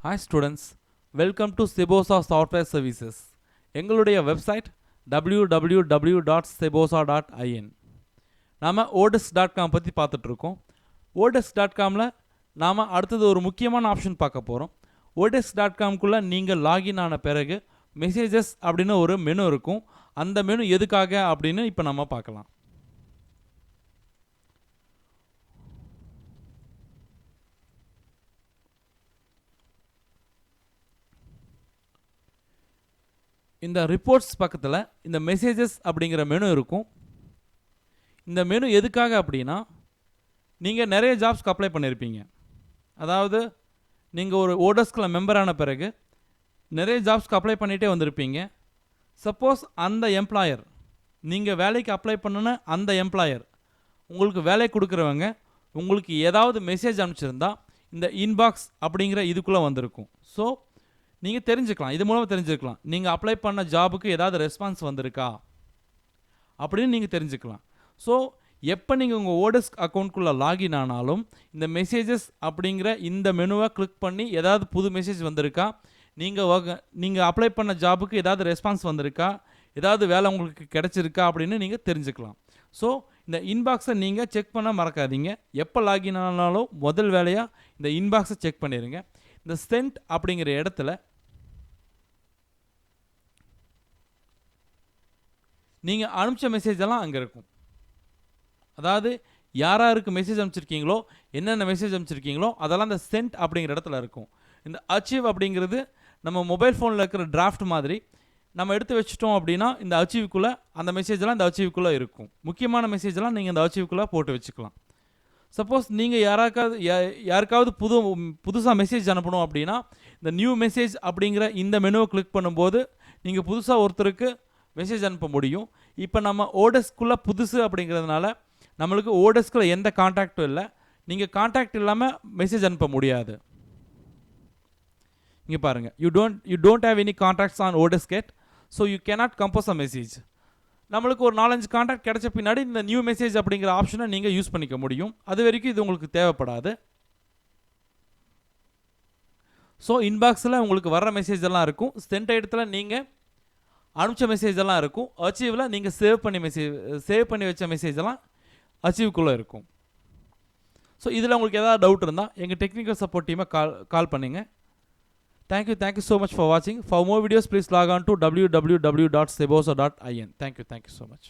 Hi students, welcome to Sebosa Software Services. எங்களுடைய website www.sebosa.in. நாம் odesk.com பற்றி பார்த்துட்ருக்கோம். odesk.comல நாம் அடுத்தது ஒரு முக்கியமான ஆப்ஷன் பார்க்க போகிறோம். odesk.comக்குள்ளே நீங்கள் லாகின் ஆன பிறகு மெசேஜஸ் அப்படின்னு ஒரு மெனு இருக்கும். அந்த மெனு எதுக்காக அப்படின்னு இப்போ நம்ம பார்க்கலாம். இந்த ரிப்போர்ட்ஸ் பக்கத்தில் இந்த மெசேஜஸ் அப்படிங்கிற மெனு இருக்கும். இந்த மெனு எதுக்காக அப்படின்னா, நீங்கள் நிறைய ஜாப்ஸ்க்கு அப்ளை பண்ணியிருப்பீங்க. அதாவது நீங்கள் ஒரு ஓடெஸ்கில் மெம்பர் ஆன பிறகு நிறைய ஜாப்ஸ்க்கு அப்ளை பண்ணிகிட்டே வந்திருப்பீங்க. சப்போஸ் அந்த எம்ப்ளாயர், நீங்கள் வேலைக்கு அப்ளை பண்ணின அந்த எம்ப்ளாயர் உங்களுக்கு வேலை கொடுக்குறவங்க உங்களுக்கு ஏதாவது மெசேஜ் அனுப்பிச்சிருந்தா இந்த இன்பாக்ஸ் அப்படிங்கிற இதுக்குள்ளே வந்திருக்கும். ஸோ நீங்கள் தெரிஞ்சுக்கலாம், இது மூலமாக தெரிஞ்சுக்கலாம் நீங்கள் அப்ளை பண்ண ஜாபுக்கு ஏதாவது ரெஸ்பான்ஸ் வந்திருக்கா அப்படின்னு நீங்கள் தெரிஞ்சுக்கலாம். ஸோ எப்போ நீங்கள் உங்கள் ஓடெஸ்க் அக்கௌண்ட்குள்ளே லாகின் ஆனாலும் இந்த மெசேஜஸ் அப்படிங்கிற இந்த மெனுவை கிளிக் பண்ணி ஏதாவது புது மெசேஜ் வந்திருக்கா, நீங்கள் அப்ளை பண்ண ஜாபுக்கு ஏதாவது ரெஸ்பான்ஸ் வந்திருக்கா, ஏதாவது வேலை உங்களுக்கு கிடச்சிருக்கா அப்படின்னு நீங்கள் தெரிஞ்சுக்கலாம். ஸோ இந்த இன்பாக்ஸை நீங்கள் செக் பண்ண மறக்காதீங்க. எப்போ லாகின் ஆனாலும் முதல் வேலையாக இந்த இன்பாக்ஸை செக் பண்ணிடுங்க. இந்த சென்ட் அப்படிங்கிற இடத்துல நீங்கள் அனுப்பிச்ச மெசேஜ் எல்லாம் அங்கே இருக்கும். அதாவது யாருக்கு மெசேஜ் அனுப்பிச்சிருக்கீங்களோ, என்னென்ன மெசேஜ் அனுப்பிச்சிருக்கீங்களோ அதெல்லாம் அந்த சென்ட் அப்படிங்கிற இடத்துல இருக்கும். இந்த அச்சீவ் அப்படிங்கிறது நம்ம மொபைல் ஃபோனில் இருக்கிற டிராஃப்ட் மாதிரி நம்ம எடுத்து வச்சுட்டோம் அப்படின்னா இந்த அச்சீவுக்குள்ளே அந்த மெசேஜெல்லாம் இந்த அச்சீவுக்குள்ளே இருக்கும். முக்கியமான மெசேஜெல்லாம் நீங்கள் இந்த அச்சீவுக்குள்ளே போட்டு வச்சுக்கலாம். சப்போஸ் நீங்கள் யாருக்காவது புதுசாக மெசேஜ் அனுப்பணும் அப்படின்னா இந்த நியூ மெசேஜ் அப்படிங்கிற இந்த மெனுவை கிளிக் பண்ணும்போது நீங்கள் புதுசாக ஒருத்தருக்கு மெசேஜ் அனுப்ப முடியும். இப்போ நம்ம ஓடெஸ்க்குள்ளே புதுசு அப்படிங்கிறதுனால நம்மளுக்கு ஓடெஸ்கில் எந்த கான்டாக்டும் இல்லை. நீங்கள் கான்டாக்ட் இல்லாமல் மெசேஜ் அனுப்ப முடியாது. இங்கே பாருங்கள், you don't have any contacts on oDesk yet, so you cannot compose a message. நம்மளுக்கு ஒரு 4-5 கான்டாக்ட் கிடைச்ச பின்னாடி இந்த நியூ மெசேஜ் அப்படிங்கிற ஆப்ஷனை நீங்கள் யூஸ் பண்ணிக்க முடியும். அது வரைக்கும் இது உங்களுக்கு தேவைப்படாது. ஸோ இன்பாக்ஸில் உங்களுக்கு வர்ற மெசேஜ் எல்லாம் இருக்கும். சென்ட் இடத்துல நீங்கள் அனுப்பிச்ச மெசேஜ் எல்லாம் இருக்கும். அச்சீவில் நீங்கள் சேவ் பண்ணி வச்ச மெசேஜ் எல்லாம் அச்சீவுக்குள்ளே இருக்கும். ஸோ இதில் உங்களுக்கு ஏதாவது டவுட் இருந்தால் எங்கள் டெக்னிக்கல் சப்போர்ட் டீமை கால் பண்ணுங்கள். Thank you so much for watching. For more videos, please log on to www.sebosa.in. Thank you so much.